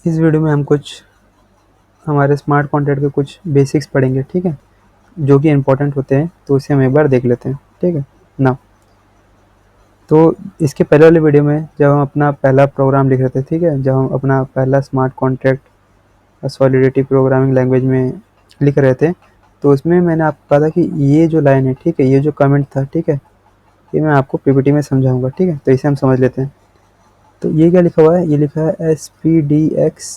इस वीडियो में हम कुछ हमारे स्मार्ट कॉन्ट्रैक्ट के कुछ बेसिक्स पढ़ेंगे, ठीक है, जो कि इम्पोर्टेंट होते हैं, तो उसे हम एक बार देख लेते हैं, ठीक है ना। तो इसके पहले वाले वीडियो में जब हम अपना पहला प्रोग्राम लिख रहे थे, ठीक है, जब हम अपना पहला smart contract solidity programming language में लिख रहे थे, तो उसमें मैंने आपको कहा था कि ये जो लाइन है, ठीक है, ये जो कमेंट था, ठीक है, ये मैं आपको पीपीटी में समझाऊंगा, ठीक है। तो इसे हम समझ लेते हैं। तो ये क्या लिखा हुआ है, ये लिखा है SPDX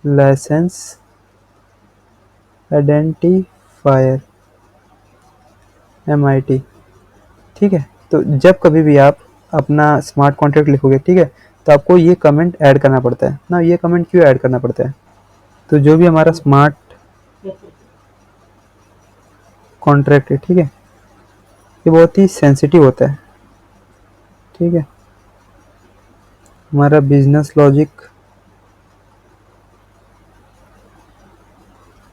लाइसेंस आइडेंटिफायर MIT, ठीक है। तो जब कभी भी आप अपना स्मार्ट कॉन्ट्रैक्ट लिखोगे, ठीक है, तो आपको ये कमेंट ऐड करना पड़ता है ना। ये कमेंट क्यों ऐड करना पड़ता है? तो जो भी हमारा स्मार्ट कॉन्ट्रैक्ट है, ठीक है, ये बहुत ही सेंसिटिव होता है, ठीक है। हमारा बिजनेस लॉजिक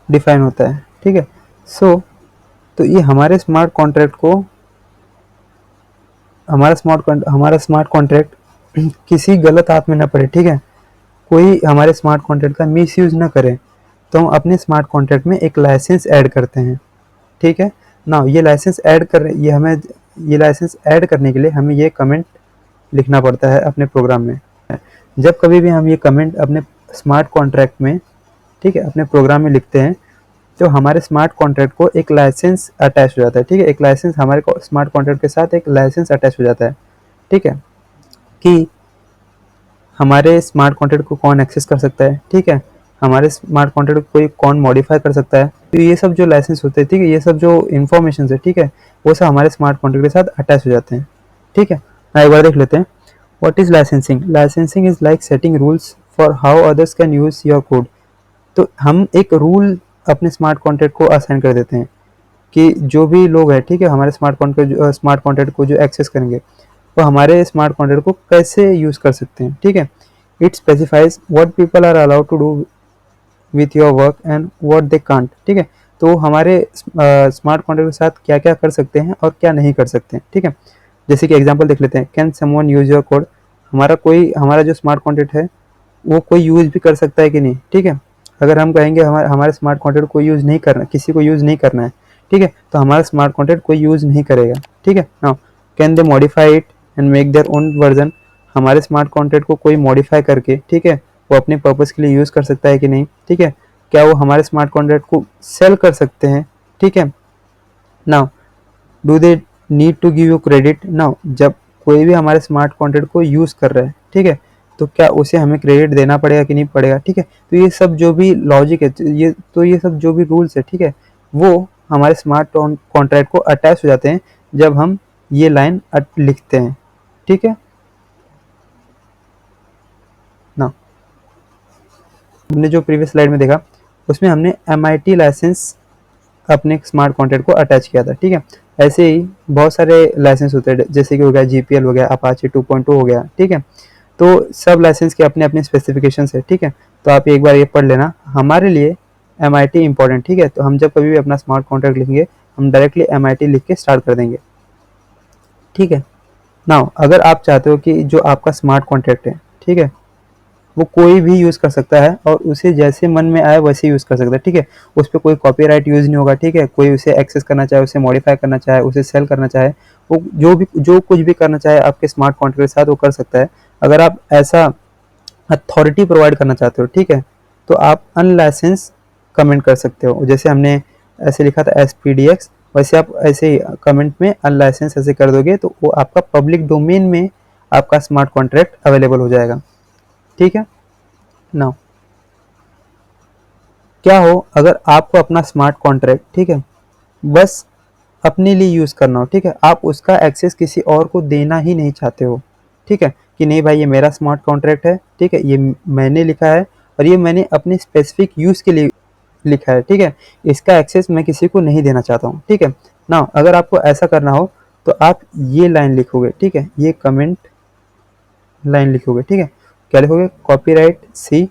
डिफाइन होता है, ठीक है। तो ये हमारे स्मार्ट कॉन्ट्रैक्ट को हमारा स्मार्ट कॉन्ट्रैक्ट किसी गलत हाथ में ना पड़े, ठीक है। कोई हमारे स्मार्ट कॉन्ट्रैक्ट का मिस यूज़ ना करे, तो हम अपने स्मार्ट कॉन्ट्रैक्ट में एक लाइसेंस ऐड करते हैं, ठीक है ना। ये लाइसेंस ऐड करने के लिए हमें ये कमेंट लिखना पड़ता है अपने प्रोग्राम में। जब कभी भी हम ये कमेंट अपने स्मार्ट कॉन्ट्रैक्ट में, ठीक है, अपने प्रोग्राम में लिखते हैं, तो हमारे स्मार्ट कॉन्ट्रैक्ट को एक लाइसेंस अटैच हो जाता है, ठीक है। एक लाइसेंस हमारे स्मार्ट कॉन्ट्रैक्ट के साथ एक लाइसेंस अटैच हो जाता है, ठीक है, कि हमारे स्मार्ट कॉन्ट्रैक्ट को कौन एक्सेस कर सकता है, ठीक है, हमारे स्मार्ट कॉन्ट्रैक्ट को कोई कौन मॉडिफाई कर सकता है। तो ये सब जो लाइसेंस होते हैं, ठीक है, ये सब जो इन्फॉर्मेशन है, ठीक है, वो सब हमारे स्मार्ट कॉन्ट्रैक्ट के साथ अटैच हो जाते हैं, ठीक है। ना एक बार देख लेते हैं। What is licensing? Licensing is like setting rules for how others can use your code. तो हम एक रूल अपने स्मार्ट कॉन्ट्रैक्ट को असाइन कर देते हैं कि जो भी लोग हैं, ठीक है, हमारे स्मार्ट कॉन्ट्रैक्ट को जो एक्सेस करेंगे, वो हमारे स्मार्ट कॉन्ट्रैक्ट को कैसे यूज़ कर सकते हैं, ठीक है। It specifies what people are allowed to do with your work and what they can't, ठीक है। तो हमारे स्मार्ट कॉन्ट्रैक्ट के साथ क्या क्या कर सकते हैं और क्या नहीं कर सकते हैं, ठीक है। जैसे कि एग्जांपल देख लेते हैं, can someone use your code. हमारा जो स्मार्ट कॉन्ट्रैक्ट है, वो कोई यूज़ भी कर सकता है कि नहीं, ठीक है। अगर हम कहेंगे हमारे स्मार्ट कॉन्ट्रैक्ट को यूज़ नहीं करना, किसी को यूज़ नहीं करना है, ठीक है, तो हमारा स्मार्ट कॉन्ट्रैक्ट कोई यूज़ नहीं करेगा, ठीक है। Now can they modify it and make their own version. हमारे स्मार्ट कॉन्ट्रैक्ट को कोई मॉडिफाई करके, ठीक है, वो अपने पर्पज़ के लिए यूज़ कर सकता है कि नहीं, ठीक है। क्या वो हमारे स्मार्ट कॉन्ट्रैक्ट को सेल कर सकते हैं, ठीक है। Now do they need to give you credit? Now जब कोई भी हमारे स्मार्ट कॉन्ट्रैक्ट को यूज़ कर रहा है, ठीक है, तो क्या उसे हमें क्रेडिट देना पड़ेगा कि नहीं पड़ेगा, ठीक है। तो ये सब जो भी लॉजिक है, ये सब जो भी रूल्स है, ठीक है, वो हमारे स्मार्ट कॉन्ट्रैक्ट को अटैच हो जाते हैं जब हम ये लाइन लिखते हैं, ठीक है ना। हमने जो प्रीवियस स्लाइड में देखा, उसमें हमने MIT लाइसेंस अपने स्मार्ट कॉन्ट्रैक्ट को अटैच किया था, ठीक है। ऐसे ही बहुत सारे लाइसेंस होते हैं, जैसे कि हो गया GPL, हो गया अपाचे 2.2 हो गया, ठीक है। तो सब लाइसेंस के अपने अपने स्पेसिफिकेशंस है, ठीक है। तो आप एक बार ये पढ़ लेना, हमारे लिए MIT इंपॉर्टेंट, ठीक है। तो हम जब कभी भी अपना स्मार्ट कॉन्ट्रैक्ट लिखेंगे, हम डायरेक्टली MIT लिख के स्टार्ट कर देंगे, ठीक है। नाउ अगर आप चाहते हो कि जो आपका स्मार्ट कॉन्ट्रैक्ट है, ठीक है, वो कोई भी यूज़ कर सकता है और उसे जैसे मन में आए वैसे यूज़ कर सकता है, ठीक है। उस पर कोई कॉपीराइट यूज़ नहीं होगा, ठीक है। कोई उसे एक्सेस करना चाहे, उसे मॉडिफाई करना चाहे, उसे सेल करना चाहे, वो जो कुछ भी करना चाहे आपके स्मार्ट कॉन्ट्रैक्ट के साथ, वो कर सकता है। अगर आप ऐसा अथॉरिटी प्रोवाइड करना चाहते हो, ठीक है, तो आप अनलाइसेंस कमेंट कर सकते हो। जैसे हमने ऐसे लिखा था SPDX, वैसे आप ऐसे ही कमेंट में अनलाइसेंस ऐसे कर दोगे, तो वो आपका पब्लिक डोमेन में आपका स्मार्ट कॉन्ट्रैक्ट अवेलेबल हो जाएगा, ठीक है ना। क्या हो अगर आपको अपना स्मार्ट कॉन्ट्रैक्ट, ठीक है, बस अपने लिए यूज़ करना हो, ठीक है, आप उसका एक्सेस किसी और को देना ही नहीं चाहते हो, ठीक है, कि नहीं भाई ये मेरा स्मार्ट कॉन्ट्रैक्ट है, ठीक है, ये मैंने लिखा है और ये मैंने अपने स्पेसिफिक यूज़ के लिए लिखा है, ठीक है, इसका एक्सेस मैं किसी को नहीं देना चाहता हूँ, ठीक है ना। अगर आपको ऐसा करना हो, तो आप ये लाइन लिखोगे, ठीक है, ये कमेंट लाइन लिखोगे, ठीक है। क्या लिखोगे? कॉपीराइट सी,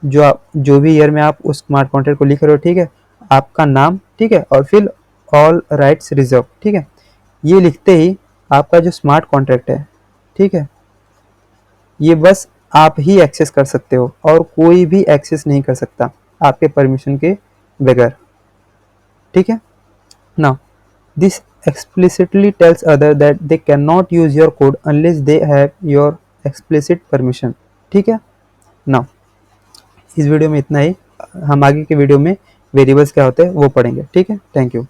जो भी ईयर में आप उस स्मार्ट कॉन्ट्रैक्ट को लिख रहे हो, ठीक है, आपका नाम, ठीक है, और फिर ऑल राइट्स रिजर्व, ठीक है। ये लिखते ही आपका जो स्मार्ट कॉन्ट्रैक्ट है, ठीक है, ये बस आप ही एक्सेस कर सकते हो और कोई भी एक्सेस नहीं कर सकता आपके परमिशन के बगैर, ठीक है। Now this explicitly tells other that they cannot use your code unless they have your explicit permission, ठीक है। नाउ इस वीडियो में इतना ही, हम आगे के वीडियो में वेरिएबल्स क्या होते हैं वो पढ़ेंगे, ठीक है। Thank you.